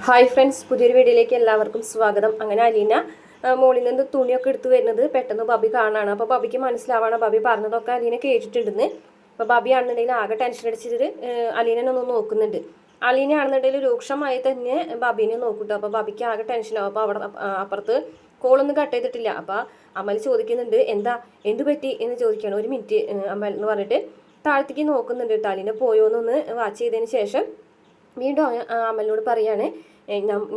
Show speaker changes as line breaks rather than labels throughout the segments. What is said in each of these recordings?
Hi friends, പുതിയൊരു വീഡിയോയിലേക്ക് എല്ലാവർക്കും സ്വാഗതം. അങ്ങനെ അലീന മോളിൽ നിന്ന് തുണിയൊക്കെ എടുത്തു വരുന്നത് പെട്ടെന്ന് ബബി കാണാണ്. അപ്പോൾ ബബിക്ക് മനസ്സിലാവാണ് ബബി പറഞ്ഞതൊക്കെ അലീന കേട്ടിട്ടുണ്ടെന്ന്. അപ്പോൾ ബബി ആണെന്നുണ്ടെങ്കിൽ ആകെ ടെൻഷൻ അടിച്ചിട്ട് അലീനെ ഒന്ന് നോക്കുന്നുണ്ട്. അലീന ആണെന്നുണ്ടെങ്കിൽ രൂക്ഷമായി തന്നെ ബബീനെ നോക്കൂട്ടോ. അപ്പോൾ ബബിക്ക് ആകെ ടെൻഷനാവും. അപ്പോൾ അവിടെ അപ്പുറത്ത് കോളൊന്നും കട്ട് ചെയ്തിട്ടില്ല. അപ്പോൾ അമൽ ചോദിക്കുന്നുണ്ട്, എന്ത് പറ്റി എന്ന് ചോദിക്കുകയാണ്. ഒരു മിനിറ്റ് അമൽ എന്ന് പറഞ്ഞിട്ട് താഴത്തേക്ക് നോക്കുന്നുണ്ട് കേട്ടോ. അലീന പോയോന്നൊന്ന് വാച്ച് ചെയ്തതിന് ശേഷം വീണ്ടും അമലിനോട് പറയാണ്,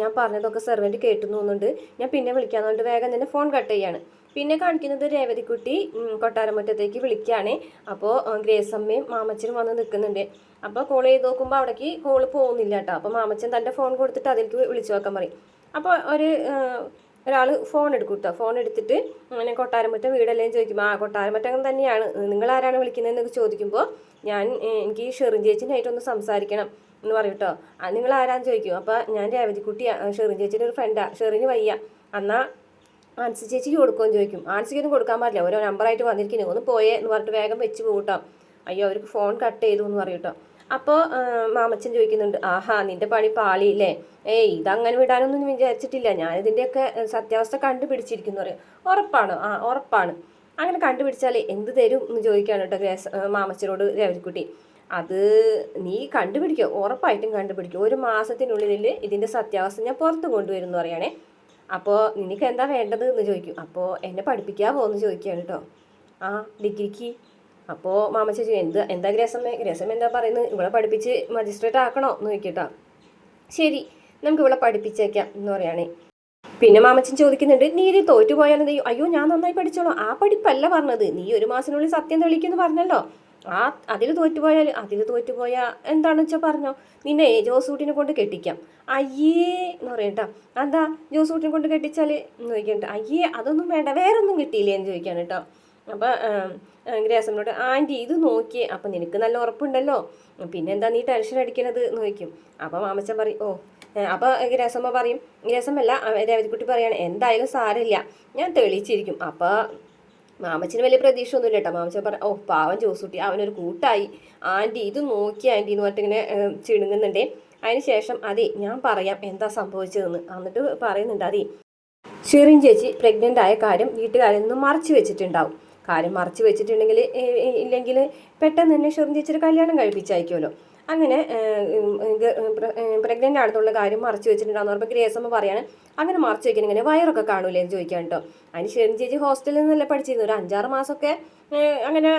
ഞാൻ പറഞ്ഞതൊക്കെ സെർവൻറ്റ് കേട്ടു തോന്നുന്നുണ്ട്, ഞാൻ പിന്നെ വിളിക്കാന്ന് പറഞ്ഞിട്ട് വേഗം തന്നെ ഫോൺ കട്ട് ചെയ്യാണ്. പിന്നെ കാണിക്കുന്നത് രേവതിക്കുട്ടി കൊട്ടാരമുറ്റത്തേക്ക് വിളിക്കുകയാണ്. അപ്പോൾ ഗ്രേസമ്മയും മാമച്ചനും വന്ന് നിൽക്കുന്നുണ്ട്. അപ്പോൾ കോൾ ചെയ്ത് നോക്കുമ്പോൾ അവിടേക്ക് കോൾ പോകുന്നില്ല കേട്ടോ. അപ്പോൾ മാമച്ചൻ തൻ്റെ ഫോൺ കൊടുത്തിട്ട് അതിലേക്ക് വിളിച്ചു നോക്കാൻ പറയും. അപ്പോൾ ഒരാൾ ഫോൺ എടുക്കും കേട്ടോ. ഫോൺ എടുത്തിട്ട് അങ്ങനെ കൊട്ടാരമുറ്റം വീടല്ലേ ചോദിക്കുമ്പോൾ കൊട്ടാരമുറ്റം തന്നെയാണ്, നിങ്ങൾ ആരാണ് വിളിക്കുന്നതെന്നൊക്കെ ചോദിക്കുമ്പോൾ എനിക്ക് ഷെറിൻ ചേച്ചിനായിട്ടൊന്ന് സംസാരിക്കണം എന്ന് പറയും കേട്ടോ. നിങ്ങൾ ആരാന്ന് ചോദിക്കും. അപ്പോൾ ഞാൻ രേവതിക്കുട്ടിയാണ്, ഷെറിൻ ചേച്ചിയുടെ ഒരു ഫ്രണ്ടാണ്, ഷെറിന് വയ്യ, എന്നാൽ ആൻസി ചേച്ചിക്ക് കൊടുക്കുമെന്ന് ചോദിക്കും. ആൻസിക്കൊന്നും കൊടുക്കാൻ പാടില്ല, ഓരോ നമ്പറായിട്ട് വന്നിരിക്കുന്നു, ഒന്ന് പോയേ എന്ന് പറഞ്ഞിട്ട് വേഗം വെച്ച് പോകട്ടോ. അയ്യോ അവർക്ക് ഫോൺ കട്ട് ചെയ്തു എന്ന് പറയും കേട്ടോ. അപ്പോൾ മാമച്ചൻ ചോദിക്കുന്നുണ്ട്, ആഹാ നിൻ്റെ പണി പാളിയില്ലേ, ഇതങ്ങനെ വിടാനൊന്നും വിചാരിച്ചിട്ടില്ല, ഞാനിതിൻ്റെയൊക്കെ സത്യാവസ്ഥ കണ്ടുപിടിച്ചിരിക്കുന്നു പറയും. ഉറപ്പാണ്? ഉറപ്പാണ്. അങ്ങനെ കണ്ടുപിടിച്ചാൽ എന്ത് തരും എന്ന് ചോദിക്കുകയാണ് കേട്ടോ മാമച്ചനോട് രേവതിക്കുട്ടി. അത് നീ കണ്ടുപിടിക്കോ, ഉറപ്പായിട്ടും കണ്ടുപിടിക്കും, 1 മാസത്തിനുള്ളിൽ ഇതിൻ്റെ സത്യാവസ്ഥ ഞാൻ പുറത്ത് കൊണ്ടുവരുമെന്ന് പറയുകയാണേ. അപ്പോൾ നിനക്ക് എന്താ വേണ്ടത് എന്ന് ചോദിക്കും. അപ്പോൾ എന്നെ പഠിപ്പിക്കാമോ എന്ന് ചോദിക്കുകയാണ് കേട്ടോ. ഡിഗ്രിക്ക്. അപ്പോൾ മാമ ചോദിച്ചു, എന്താ ഗ്രേസമ്മ എന്താ പറയുന്നത്, ഇവിടെ പഠിപ്പിച്ച് മജിസ്ട്രേറ്റ് ആക്കണോ എന്ന് ചോദിക്കട്ടോ. ശരി, നമുക്ക് ഇവിടെ പഠിപ്പിച്ചേക്കാം എന്ന് പറയുകയാണേ. പിന്നെ മാമച്ചൻ ചോദിക്കുന്നുണ്ട്, നീ ഇത് തോറ്റുപോയാലും ചെയ്യും. അയ്യോ ഞാൻ നന്നായി പഠിച്ചോളൂ, ആ പഠിപ്പല്ല പറഞ്ഞത്, നീ 1 മാസത്തിനുള്ളിൽ സത്യം തെളിയിക്കുമെന്ന് പറഞ്ഞല്ലോ. അതിൽ തോറ്റുപോയാൽ എന്താണെന്ന് വെച്ചാൽ പറഞ്ഞോ, നിന്നെ ജോസൂട്ടിനെ കൊണ്ട് കെട്ടിക്കാം. അയ്യേ എന്ന് പറയട്ടോ. എന്താ ജോസൂട്ടിനെ കൊണ്ട് കെട്ടിച്ചാൽ എന്ന് ചോദിക്കണ്ട. അയ്യേ അതൊന്നും വേണ്ട, വേറൊന്നും കിട്ടിയില്ലേ എന്ന് ചോദിക്കാൻ കേട്ടോ. അപ്പോൾ ഗ്രേസമ്മനോട്, ആൻറ്റി ഇത് നോക്കിയേ, അപ്പം നിനക്ക് നല്ല ഉറപ്പുണ്ടല്ലോ, പിന്നെന്താ നീ ടെൻഷൻ അടിക്കണത് എന്ന് ചോദിക്കും. അപ്പോൾ മാമച്ചൻ പറയും, അപ്പോൾ ഗ്രേസമ്മല്ല രേവതിക്കുട്ടി പറയാണ്, എന്തായാലും സാരമില്ല, ഞാൻ തെളിയിച്ചിരിക്കും. അപ്പോൾ മാമച്ചന് വലിയ പ്രതീക്ഷ ഒന്നുമില്ല കേട്ടോ. മാമച്ചൻ പറഞ്ഞു, പാവം ജോസൂട്ടി, അവനൊരു കൂട്ടായി, ആൻറ്റി ഇത് നോക്കി ആൻറ്റി എന്ന് പറഞ്ഞിട്ട് ഇങ്ങനെ ചിണുങ്ങുന്നുണ്ടേ. അതിന് ശേഷം ഞാൻ പറയാം എന്താ സംഭവിച്ചതെന്ന്. എന്നിട്ട് പറയുന്നുണ്ട്, ഷെറിൻ ചേച്ചി പ്രഗ്നൻ്റ് ആയ കാര്യം വീട്ടുകാരിൽ നിന്ന് മറച്ചു വെച്ചിട്ടുണ്ടാവും. കാര്യം മറച്ചു വെച്ചിട്ടുണ്ടെങ്കിൽ ഇല്ലെങ്കിൽ പെട്ടെന്ന് തന്നെ ഷെറിൻ ചേച്ചിയുടെ കല്യാണം കഴിപ്പിച്ചയക്കുമല്ലോ. അങ്ങനെ പ്രഗ്നൻ്റ് ആണെന്നുള്ള കാര്യം മറച്ചു വെച്ചിട്ടുണ്ടാകുന്ന പറയുമ്പോൾ ഗ്രേസമ്മ പറയാണ്, അങ്ങനെ മറച്ചു വെക്കാൻ ഇങ്ങനെ വയറൊക്കെ കാണൂലേ എന്ന് ചോദിക്കാൻ കേട്ടോ. അതിന് ഷെറിൻ ചേച്ചി ഹോസ്റ്റലിൽ നിന്നല്ലേ പഠിച്ചിരുന്നു, ഒരു 5-6 മാസമൊക്കെ അങ്ങനെ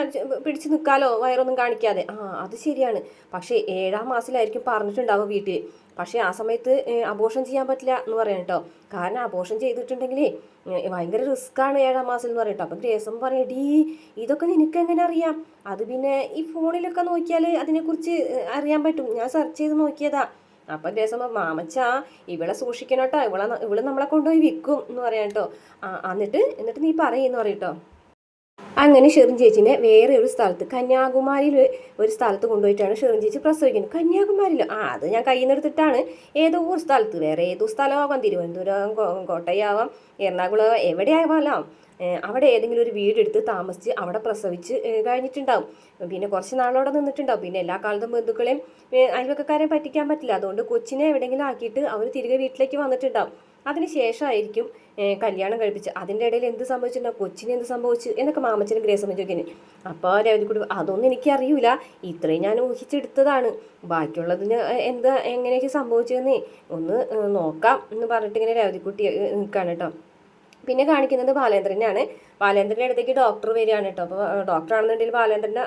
പിടിച്ച് നിൽക്കാലോ വയറൊന്നും കാണിക്കാതെ. അത് ശരിയാണ്, പക്ഷേ 7-ാം മാസത്തിലായിരിക്കും പറഞ്ഞിട്ടുണ്ടാവും വീട്ടിൽ. പക്ഷേ ആ സമയത്ത് അബോർഷൻ ചെയ്യാൻ പറ്റില്ല എന്ന് പറയാം കേട്ടോ. കാരണം അബോർഷൻ ചെയ്തിട്ടുണ്ടെങ്കിലേ ഭയങ്കര റിസ്ക്കാണ് 7-ാം മാസം എന്ന് പറയട്ടോ. അപ്പം ഗ്രേസം പറയും, ഇതൊക്കെ നിനക്ക് എങ്ങനെ അറിയാം? അത് പിന്നെ ഈ ഫോണിലൊക്കെ നോക്കിയാൽ അതിനെക്കുറിച്ച് അറിയാൻ പറ്റും, ഞാൻ സെർച്ച് ചെയ്ത് നോക്കിയതാ. അപ്പം ഗ്രേസമ്മ, മാമച്ച ഇവളെ സൂക്ഷിക്കണം കേട്ടോ, ഇവള് നമ്മളെ കൊണ്ടുപോയി വിൽക്കും എന്ന് പറയാം കേട്ടോ. എന്നിട്ട് നീ പറയുമെന്ന് പറയട്ടോ. അങ്ങനെ ഷെറിൻ ചേച്ചിനെ വേറെ ഒരു സ്ഥലത്ത്, കന്യാകുമാരിയിൽ ഒരു സ്ഥലത്ത് കൊണ്ടുപോയിട്ടാണ് ഷെറിൻ ചേച്ചി പ്രസവിക്കുന്നത്. കന്യാകുമാരിയിൽ അത് ഞാൻ കയ്യിൽ നിന്ന് എടുത്തിട്ടാണ്, ഏതോ ഒരു സ്ഥലത്ത്, വേറെ ഏതോ സ്ഥലമാവാം, തിരുവനന്തപുരം, കോട്ടയാവാം, എറണാകുളം, എവിടെയാവാലോ, അവിടെ ഏതെങ്കിലും ഒരു വീടെടുത്ത് താമസിച്ച് അവിടെ പ്രസവിച്ച് കഴിഞ്ഞിട്ടുണ്ടാവും. പിന്നെ കുറച്ച് നാളവിടെ നിന്നിട്ടുണ്ടാവും. പിന്നെ എല്ലാ കാലത്തും ബന്ധുക്കളെയും അയൽവക്കക്കാരെയും പറ്റിക്കാൻ പറ്റില്ല, അതുകൊണ്ട് കൊച്ചിനെ എവിടെയെങ്കിലും ആക്കിയിട്ട് അവർ തിരികെ വീട്ടിലേക്ക് വന്നിട്ടുണ്ടാവും. അതിനുശേഷമായിരിക്കും കല്യാണം കഴിപ്പിച്ച്. അതിൻ്റെ ഇടയിൽ എന്ത് സംഭവിച്ചിട്ടുണ്ടാവും, കൊച്ചിന് എന്ത് സംഭവിച്ചു എന്നൊക്കെ മാമച്ചനും ഗ്രേസമ്മ ചോദിക്കുന്നത്. അപ്പോൾ രേവതിക്കുട്ടി, അതൊന്നും എനിക്കറിയില്ല, ഇത്രയും ഞാൻ ഊഹിച്ചെടുത്തതാണ്, ബാക്കിയുള്ളതിന് എങ്ങനെയൊക്കെ സംഭവിച്ചതെന്നേ ഒന്ന് നോക്കാം എന്ന് പറഞ്ഞിട്ട് ഇങ്ങനെ രേവതിക്കുട്ടി നിൽക്കുകയാണ് കേട്ടോ. പിന്നെ കാണിക്കുന്നത് ബാലേന്ദ്രനെയാണ്. ബാലേന്ദ്രൻ്റെ അടുത്തേക്ക് ഡോക്ടർ വരികയാണ് കേട്ടോ. അപ്പോൾ ഡോക്ടറാണെന്നുണ്ടെങ്കിൽ ബാലേന്ദ്രനെ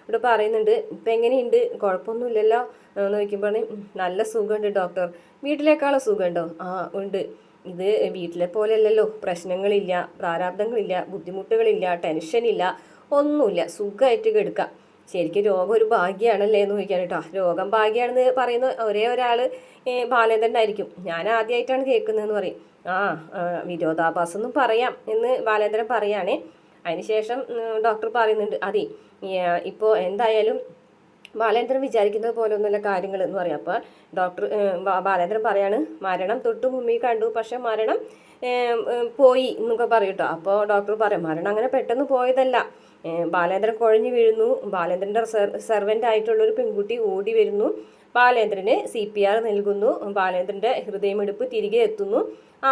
ഇവിടെ പറയുന്നുണ്ട്, ഇപ്പം എങ്ങനെയുണ്ട്, കുഴപ്പമൊന്നുമില്ലല്ലോ എന്ന് ചോദിക്കുമ്പോൾ, നല്ല സുഖമുണ്ട് ഡോക്ടർ. വീട്ടിലേക്കാളോ സുഖമുണ്ടോ? ഉണ്ട്. ഇത് വീട്ടിലെ പോലെയല്ലല്ലോ, പ്രശ്നങ്ങളില്ല, പ്രാരാബ്ദങ്ങളില്ല, ബുദ്ധിമുട്ടുകളില്ല, ടെൻഷനില്ല, ഒന്നുമില്ല, സുഖമായിട്ട് കിടക്കാം. ശരിക്കും രോഗം ഒരു ഭാഗ്യമാണല്ലേ എന്ന് ചോദിക്കാൻ കേട്ടോ. രോഗം ഭാഗ്യമാണെന്ന് പറയുന്ന ഒരേ ഒരാൾ ബാലേന്ദ്രനായിരിക്കും, ഞാൻ ആദ്യമായിട്ടാണ് കേൾക്കുന്നതെന്ന് പറയും. വിരോധാഭാസമൊന്നും പറയാം എന്ന് ബാലേന്ദ്രൻ പറയുകയാണേ. അതിനുശേഷം ഡോക്ടർ പറയുന്നുണ്ട്, ഇപ്പോൾ എന്തായാലും ബാലേന്ദ്രൻ വിചാരിക്കുന്നത് പോലെ ഒന്നുമല്ല കാര്യങ്ങൾ എന്ന് പറയാം. അപ്പോൾ ബാലേന്ദ്രൻ പറയാണ്, മരണം തൊട്ട് മുമ്പിൽ കണ്ടു, പക്ഷെ മരണം പോയി എന്നൊക്കെ പറയും കേട്ടോ. അപ്പോൾ ഡോക്ടർ പറയും, മരണം അങ്ങനെ പെട്ടെന്ന് പോയതല്ല, ബാലേന്ദ്രൻ കുഴഞ്ഞു വീഴുന്നു, ബാലേന്ദ്രൻ്റെ സെർവൻ്റ് ആയിട്ടുള്ളൊരു പെൺകുട്ടി ഓടി വരുന്നു, ബാലേന്ദ്രന് CPR നൽകുന്നു. ബാലേന്ദ്രൻ്റെ ഹൃദയമിടിപ്പ് തിരികെ എത്തുന്നു.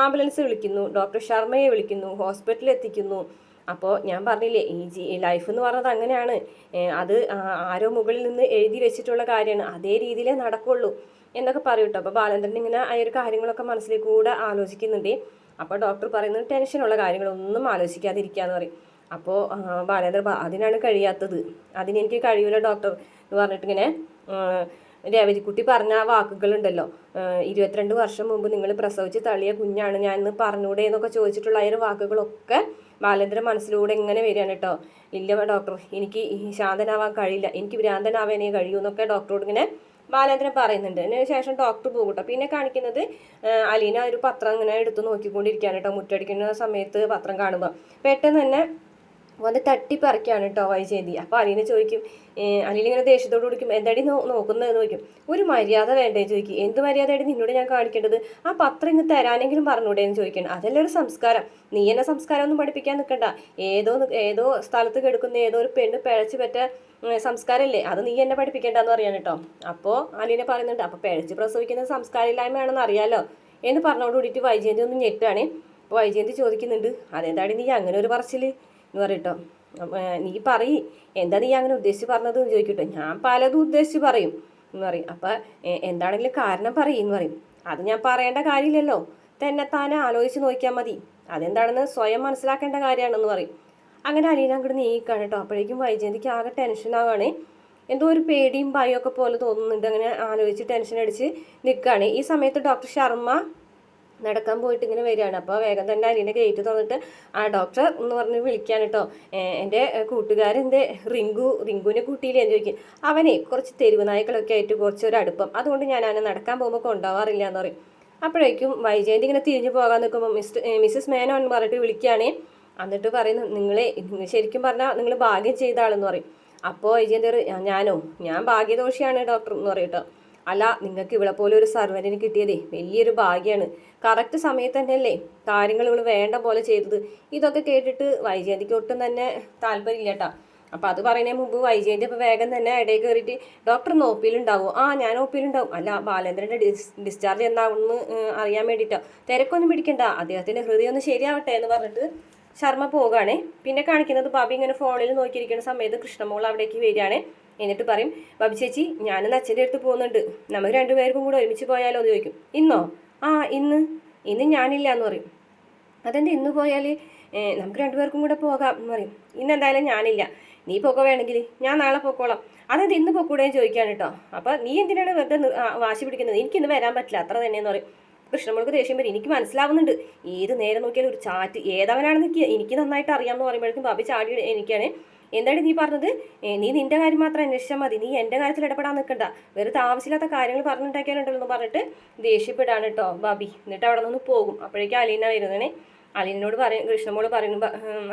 ആംബുലൻസ് വിളിക്കുന്നു. ഡോക്ടർ ശർമ്മയെ വിളിക്കുന്നു. ഹോസ്പിറ്റലിൽ എത്തിക്കുന്നു. അപ്പോൾ ഞാൻ പറഞ്ഞില്ലേ, ഈ ലൈഫ് എന്ന് പറഞ്ഞത് അങ്ങനെയാണ്. അത് ആരോ മുകളിൽ നിന്ന് എഴുതി വെച്ചിട്ടുള്ള കാര്യമാണ്, അതേ രീതിയിലേ നടക്കുള്ളൂ എന്നൊക്കെ പറയും കേട്ടോ. അപ്പോൾ ബാലേന്ദ്രൻ ഇങ്ങനെ ആ ഒരു കാര്യങ്ങളൊക്കെ മനസ്സിലേക്ക് കൂടെ ആലോചിക്കുന്നുണ്ട്. അപ്പോൾ ഡോക്ടർ പറയുന്നത് ടെൻഷനുള്ള കാര്യങ്ങളൊന്നും ആലോചിക്കാതിരിക്കാന്ന് പറയും. അപ്പോൾ ബാലേന്ദ്രൻ അതിനാണ് കഴിയാത്തത്, അതിനെനിക്ക് കഴിയൂല ഡോക്ടർ എന്ന് പറഞ്ഞിട്ടിങ്ങനെ രേവതിക്കുട്ടി പറഞ്ഞ വാക്കുകളുണ്ടല്ലോ, 22 വർഷം മുമ്പ് നിങ്ങൾ പ്രസവിച്ച് തള്ളിയ കുഞ്ഞാണ് ഞാൻ എന്ന് പറഞ്ഞൂടെ എന്നൊക്കെ ചോദിച്ചിട്ടുള്ള ആ ഒരു വാക്കുകളൊക്കെ ബാലേന്ദ്രൻ മനസ്സിലൂടെ ഇങ്ങനെ വരികയാണ് കേട്ടോ. ഇല്ല ഡോക്ടർ, എനിക്ക് ശാന്തനാവാൻ കഴിയില്ല, എനിക്ക് ഭ്രാന്തനാവാനേ കഴിയൂ എന്നൊക്കെ ഡോക്ടറോട് ഇങ്ങനെ ബാലേന്ദ്രൻ പറയുന്നുണ്ട്. അതിന് ശേഷം ഡോക്ടർ പോകും കേട്ടോ. പിന്നെ കാണിക്കുന്നത് അലീന ഒരു പത്രം ഇങ്ങനെ എടുത്ത് നോക്കിക്കൊണ്ടിരിക്കുകയാണ് കേട്ടോ. മുറ്റടിക്കുന്ന സമയത്ത് പത്രം കാണുമ്പോൾ പെട്ടെന്ന് തന്നെ വന്ന് തട്ടിപ്പറിക്കാണ് കേട്ടോ വൈജയന്തി. അപ്പോൾ അലീന ചോദിക്കും, അലീന ഇങ്ങനെ ദേഷ്യത്തോട് കൊടുക്കും, എന്താടി നോക്കുന്നതെന്ന് ചോദിക്കും. ഒരു മര്യാദ വേണ്ടേ ചോദിക്കും. എന്ത് മര്യാദയായിട്ട് നിന്നോട് ഞാൻ കാണിക്കേണ്ടത്? ആ പത്രം ഇങ്ങ് തരാനെങ്കിലും പറഞ്ഞൂടെ എന്ന് ചോദിക്കണം. അതല്ലേ ഒരു സംസ്കാരം. നീ എന്നെ സംസ്കാരം ഒന്നും പഠിപ്പിക്കാൻ നിൽക്കണ്ട. ഏതോ സ്ഥലത്ത് കിടക്കുന്ന ഏതോ ഒരു പെണ്ണ് പിഴച്ചു പറ്റ സംസ്കാരമല്ലേ, അത് നീ എന്നെ പഠിപ്പിക്കേണ്ടെന്ന് പറയാൻ കേട്ടോ. അപ്പോൾ അലീന പറയുന്നുണ്ട്, അപ്പോൾ പിഴച്ച് പ്രസവിക്കുന്നത് സംസ്കാരമില്ലായ്മയാണെന്ന് അറിയാലോ എന്ന് പറഞ്ഞോട് കൂടിയിട്ട് വൈജയന്തി ഒന്ന് ഞെട്ടാണ്. അപ്പോൾ വൈജയന്തി ചോദിക്കുന്നുണ്ട്, അതെന്താടി നീ അങ്ങനെ ഒരു പറച്ചില് എന്ന് പറയട്ടോ. നീ പറയ്, എന്താ നീ അങ്ങനെ ഉദ്ദേശിച്ച് പറഞ്ഞത് എന്ന് ചോദിക്കട്ടോ. ഞാൻ പലതും ഉദ്ദേശിച്ച് പറയും എന്ന് പറയും. അപ്പം എന്താണെങ്കിലും കാരണം പറയും പറയും. അത് ഞാൻ പറയേണ്ട കാര്യമില്ലല്ലോ, താനെ ആലോചിച്ച് നോക്കിയാൽ മതി, അതെന്താണെന്ന് സ്വയം മനസ്സിലാക്കേണ്ട കാര്യമാണെന്ന് പറയും. അങ്ങനെ അലീന അങ്ങോട്ട് നീക്കാണ് കേട്ടോ. അപ്പോഴേക്കും വൈജയന്തിക്ക് ആകെ ടെൻഷനാവാണ്. എന്തോ ഒരു പേടിയും ഭയമൊക്കെ പോലെ തോന്നുന്നുണ്ട്. അങ്ങനെ ആലോചിച്ച് ടെൻഷൻ അടിച്ച് നിൽക്കുകയാണ്. ഈ സമയത്ത് ഡോക്ടർ ശർമ്മ നടക്കാൻ പോയിട്ട് ഇങ്ങനെ വരികയാണ്. അപ്പോൾ വേഗം തന്നെ അലീന ഗേറ്റ് തുറന്നിട്ട് ആ ഡോക്ടർ എന്ന് പറഞ്ഞ് വിളിക്കാൻ കേട്ടോ. എൻ്റെ കൂട്ടുകാരൻ്റെ റിങ്കുവിനെ കൂട്ടിയില്ലേ എന്ന് ചോദിക്കും. അവനെ കുറച്ച് തെരുവ് നായ്ക്കളൊക്കെ ആയിട്ട് കുറച്ചൊരു അടുപ്പം, അതുകൊണ്ട് ഞാൻ അവനെ നടക്കാൻ പോകുമ്പോൾ കൊണ്ടുപോകാറില്ല എന്ന് പറയും. അപ്പോഴേക്കും വൈജയന്തി ഇങ്ങനെ തിരിഞ്ഞു പോകാൻ നിൽക്കുമ്പോൾ മിസ്സസ് മേനോൻ എന്ന് പറഞ്ഞിട്ട് വിളിക്കുകയാണ്. എന്നിട്ട് പറയുന്നു, ശരിക്കും പറഞ്ഞാൽ നിങ്ങൾ ഭാഗ്യം ചെയ്ത ആളെന്ന് പറയും. അപ്പോൾ വൈജയന്തി ഞാൻ ഭാഗ്യദോഷിയാണ് ഡോക്ടർ എന്ന് പറയും കേട്ടോ. അല്ല, നിങ്ങൾക്ക് ഇവിടെ പോലെ ഒരു സർവന്റിന് കിട്ടിയതേ വലിയൊരു ഭാഗ്യമാണ്. കറക്റ്റ് സമയത്ത് തന്നെയല്ലേ കാര്യങ്ങൾ ഇവള് വേണ്ട പോലെ ചെയ്തത്. ഇതൊക്കെ കേട്ടിട്ട് വൈജയന്തിക്ക് ഒട്ടും തന്നെ താല്പര്യമില്ല കേട്ടോ. അപ്പോൾ അത് പറയുന്നതിന് മുമ്പ് വൈജയന്തി അപ്പോൾ വേഗം തന്നെ ഇടയിൽ കയറിയിട്ട് ഡോക്ടർ ഒപ്പിയിലുണ്ടാവും. ഞാൻ ഒപ്പിയിലുണ്ടാവും. അല്ല, ബാലേന്ദ്രൻ്റെ ഡിസ്ചാർജ് എന്നാവുമെന്ന് അറിയാൻ വേണ്ടിയിട്ടോ. തിരക്കൊന്നും പിടിക്കണ്ട, അദ്ദേഹത്തിൻ്റെ ഹൃദയം ഒന്ന് ശരിയാവട്ടെ എന്ന് പറഞ്ഞിട്ട് ശർമ്മ പോവുകയാണ്. പിന്നെ കാണിക്കുന്നത് ബാബി ഇങ്ങനെ ഫോണിൽ നോക്കിയിരിക്കുന്ന സമയത്ത് കൃഷ്ണമോൾ അവിടേക്ക് വരികയാണ്. എന്നിട്ട് പറയും, ബാബി ചേച്ചി ഞാനിന്ന് അച്ഛൻ്റെ അടുത്ത് പോകുന്നുണ്ട്, നമുക്ക് രണ്ടുപേർക്കും കൂടെ ഒരുമിച്ച് പോയാലോ എന്ന് ചോദിക്കും. ഇന്നോ? ഇന്ന് ഞാനില്ല എന്ന് പറയും. അതെന്താ ഇന്ന് പോയാൽ? നമുക്ക് രണ്ടുപേർക്കും കൂടെ പോകാം എന്ന് പറയും. ഇന്ന് എന്തായാലും ഞാനില്ല, നീ പോകോ വേണമെങ്കിൽ ഞാൻ നാളെ പോക്കോളാം. അതെന്ത് ഇന്ന് പൊക്കൂടെ ചോദിക്കാൻ കേട്ടോ. അപ്പോൾ നീ എന്തിനാണ് വെറുതെ വാശി പിടിക്കുന്നത്? എനിക്കിന്ന് വരാൻ പറ്റില്ല, അത്ര തന്നെയെന്ന് പറയും. കൃഷ്ണമോൾക്ക് ദേഷ്യം വരും. എനിക്ക് മനസ്സിലാവുന്നുണ്ട്, ഏത് നേരം നോക്കിയാലും ഒരു ചാറ്റ്, ഏതവനാണെന്ന് എനിക്ക് നന്നായിട്ട് അറിയാമെന്ന് പറയുമ്പോഴേക്കും ബാബി ചാടി എനിക്കാണ്. എന്താണ് നീ പറഞ്ഞത്? നീ നിന്റെ കാര്യം മാത്രം അന്വേഷിച്ചാൽ മതി, നീ എൻ്റെ കാര്യത്തിൽ ഇടപെടാൻ നിൽക്കണ്ട, വെറുതെ ആവശ്യമില്ലാത്ത കാര്യങ്ങൾ പറഞ്ഞിട്ടുണ്ടാക്കിയാലുണ്ടല്ലോ എന്ന് പറഞ്ഞിട്ട് ദേഷ്യപ്പെടാണ് കേട്ടോ ബാബി. എന്നിട്ട് അവിടെ നിന്ന് പോകും. അപ്പോഴേക്കും അലീന വരുന്നതാണ്. അലീനോട് കൃഷ്ണമോള് പറയുന്നു,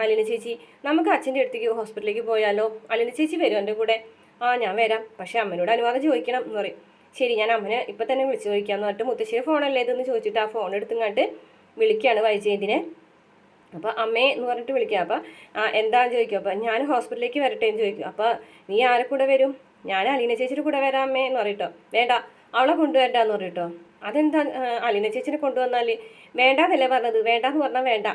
അലീന ചേച്ചി നമുക്ക് അച്ഛൻ്റെ അടുത്തേക്ക് ഹോസ്പിറ്റലിലേക്ക് പോയാലോ? അലീന ചേച്ചി വരും എൻ്റെ കൂടെ? ഞാൻ വരാം, പക്ഷേ അമ്മനോട് അനുവാദം ചോദിക്കണം എന്ന് പറയും. ശരി, ഞാൻ അമ്മനെ ഇപ്പം തന്നെ വിളിച്ച് ചോദിക്കാമെന്ന് പറഞ്ഞിട്ട് മുത്തശ്ശിയുടെ ഫോണല്ലേ ഇതെന്ന് ചോദിച്ചിട്ട് ആ ഫോൺ എടുത്തുങ്ങാണ്ട് വിളിക്കുകയാണ് വൈജയന്തിനെ. അപ്പോൾ അമ്മേ എന്ന് പറഞ്ഞിട്ട് വിളിക്കുക. അപ്പോൾ എന്താണെന്ന് ചോദിക്കും. അപ്പോൾ ഞാൻ ഹോസ്പിറ്റലിലേക്ക് വരട്ടെ എന്ന് ചോദിക്കും. അപ്പോൾ നീ ആരെ കൂടെ വരും? ഞാൻ അലീന ചേച്ചിയുടെ കൂടെ വരാം അമ്മേ എന്ന് പറയട്ടോ. വേണ്ട, അവളെ കൊണ്ടുവരണ്ടെന്ന് പറയട്ടോ. അതെന്താ? അലീന ചേച്ചിനെ കൊണ്ടുവന്നാൽ വേണ്ടാന്നല്ലേ പറഞ്ഞത്? വേണ്ടാന്ന് പറഞ്ഞാൽ വേണ്ട,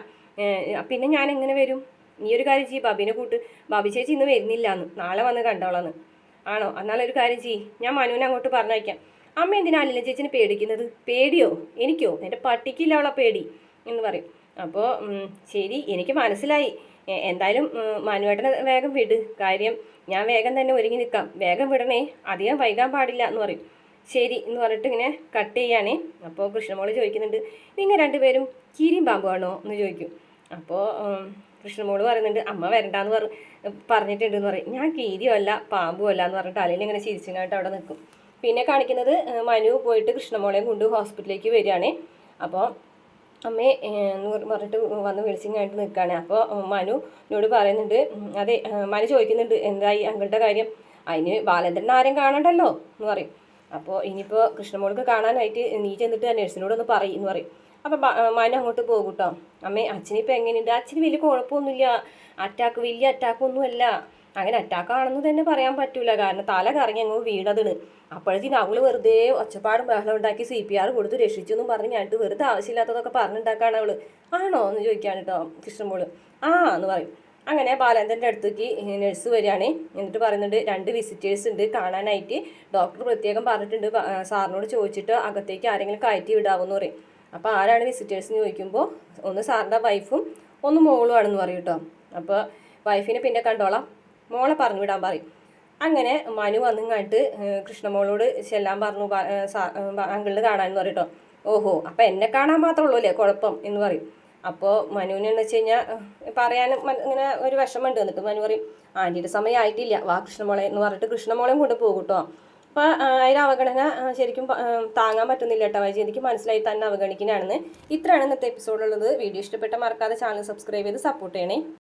പിന്നെ ഞാൻ എങ്ങനെ വരും? നീ ഒരു കാര്യം ചെയ്യ്, ബാബിനെ കൂട്ട്. ബാബി ചേച്ചി ഇന്ന് വരുന്നില്ല എന്ന്, നാളെ വന്ന് കണ്ടോളാന്ന്. ആണോ? എന്നാലൊരു കാര്യം ചെയ്യ്, ഞാൻ മനുവിനെ അങ്ങോട്ട് പറഞ്ഞയക്കാം. അമ്മ എന്തിനാ അലീന ചേച്ചിനെ പേടിക്കുന്നത്? പേടിയോ? എനിക്കോ? എൻ്റെ പട്ടിക്കില്ല അവളെ പേടി എന്ന് പറയും. അപ്പോൾ ശരി, എനിക്ക് മനസ്സിലായി, എന്തായാലും മനുവേട്ടനെ വേഗം വിട്, കാര്യം ഞാൻ വേഗം തന്നെ ഒരുങ്ങി നിൽക്കാം, വേഗം വിടണേ, അധികം വൈകാൻ പാടില്ല എന്ന് പറയും. ശരി എന്ന് പറഞ്ഞിട്ട് ഇങ്ങനെ കട്ട് ചെയ്യാണ്. അപ്പോൾ കൃഷ്ണമോള് ചോദിക്കുന്നുണ്ട്, നിങ്ങൾ രണ്ടുപേരും കീരിയും പാമ്പുമാണോ എന്ന് ചോദിക്കും. അപ്പോൾ കൃഷ്ണമോള് പറയുന്നുണ്ട്, അമ്മ വരണ്ടാന്ന് പറഞ്ഞിട്ടുണ്ടെന്ന് പറയും. ഞാൻ കീരിയും അല്ല പാമ്പും അല്ല എന്ന് പറഞ്ഞിട്ട് അലയിൽ ഇങ്ങനെ ചിരിച്ചിങ്ങായിട്ട് അവിടെ നിൽക്കും. പിന്നെ കാണിക്കുന്നത് മനു പോയിട്ട് കൃഷ്ണമോളെയും കൊണ്ട് ഹോസ്പിറ്റലിലേക്ക് വരികയാണ്. അപ്പോൾ അമ്മേ എന്ന് പറഞ്ഞിട്ട് വന്ന് വിളിച്ചിങ്ങായിട്ട് നിൽക്കുകയാണ്. അപ്പോൾ മനുവിനോട് പറയുന്നുണ്ട്, അതെ, മനു ചോദിക്കുന്നുണ്ട് എന്തായി അങ്കിളുടെ കാര്യം? അതിന് ബാലേന്ദ്രൻ ആരും കാണണ്ടല്ലോ എന്ന് പറയും. അപ്പോൾ ഇനിയിപ്പോൾ കൃഷ്ണമോൾക്ക് കാണാനായിട്ട് നീ ചെന്നിട്ട് ആ നഴ്സിനോടൊന്ന് പറയും എന്ന് പറയും. അപ്പോൾ മനു അങ്ങോട്ട് പോകും കേട്ടോ. അമ്മേ, അച്ഛനിപ്പോൾ എങ്ങനെയുണ്ട്? അച്ഛന് വലിയ കുഴപ്പമൊന്നുമില്ല, വലിയ അറ്റാക്കൊന്നുമല്ല, അങ്ങനെ അറ്റാക്കാണെന്ന് തന്നെ പറയാൻ പറ്റൂല, കാരണം തല കറങ്ങി അങ്ങ് വീണതാണ്. അപ്പോഴത്തേക്കും അവള് വെറുതെ ഒച്ചപ്പാടും ബഹളം ഉണ്ടാക്കി CPR കൊടുത്ത് രക്ഷിച്ചു എന്നും പറഞ്ഞ് ഞാനിട്ട് വെറുതെ ആവശ്യമില്ലാത്തതൊക്കെ പറഞ്ഞുണ്ടാക്കാണ് അവള്. ആണോ എന്ന് ചോദിക്കാണ് കേട്ടോ കൃഷ്ണമോള്. ആ എന്ന് പറയും. അങ്ങനെ ബാലേന്ദ്രൻ്റെ അടുത്തേക്ക് നഴ്സ് വരികയാണ്. എന്നിട്ട് പറയുന്നുണ്ട് 2 വിസിറ്റേഴ്സ് ഉണ്ട് കാണാനായിട്ട്, ഡോക്ടർ പ്രത്യേകം പറഞ്ഞിട്ടുണ്ട് സാറിനോട് ചോദിച്ചിട്ട് അകത്തേക്ക് ആരെങ്കിലും കയറ്റി വിടാമെന്ന് പറയും. അപ്പോൾ ആരാണ് വിസിറ്റേഴ്സ് എന്ന് ചോദിക്കുമ്പോൾ ഒന്ന് സാറിൻ്റെ വൈഫും ഒന്ന് മോളും ആണെന്ന് പറയും കേട്ടോ. അപ്പോൾ വൈഫിനെ പിന്നെ കണ്ടോളാം, മോളെ പറഞ്ഞു വിടാൻ പറയും. അങ്ങനെ മനു വന്നിങ്ങാട്ട് കൃഷ്ണമോളോട് ചെല്ലാൻ പറഞ്ഞു, അങ്കിളിന് കാണാമെന്ന് പറയും കേട്ടോ. ഓഹോ, അപ്പം എന്നെ കാണാൻ മാത്രമേ ഉള്ളൂ അല്ലേ കുഴപ്പം എന്ന് പറയും. അപ്പോൾ മനുവിനെന്ന് വെച്ച് കഴിഞ്ഞാൽ പറയാനും ഇങ്ങനെ ഒരു വിഷമമുണ്ട്. എന്നിട്ട് മനു പറയും ആൻറ്റിയുടെ സമയമായിട്ടില്ല, വാ കൃഷ്ണമോളെ എന്ന് പറഞ്ഞിട്ട് കൃഷ്ണമോളെയും കൊണ്ട് പോകും കേട്ടോ. അപ്പോൾ അതിന് അവഗണന ശരിക്കും താങ്ങാൻ പറ്റുന്നില്ല കേട്ടോ. എനിക്ക് മനസ്സിലായി തന്നെ അവഗണിക്കുന്നതാണെന്ന്. ഇത്രയാണ് ഇന്നത്തെ എപ്പിസോഡുള്ളത്. വീഡിയോ ഇഷ്ടപ്പെട്ട മറക്കാതെ ചാനൽ സബ്സ്ക്രൈബ് ചെയ്ത് സപ്പോർട്ട് ചെയ്യണേ.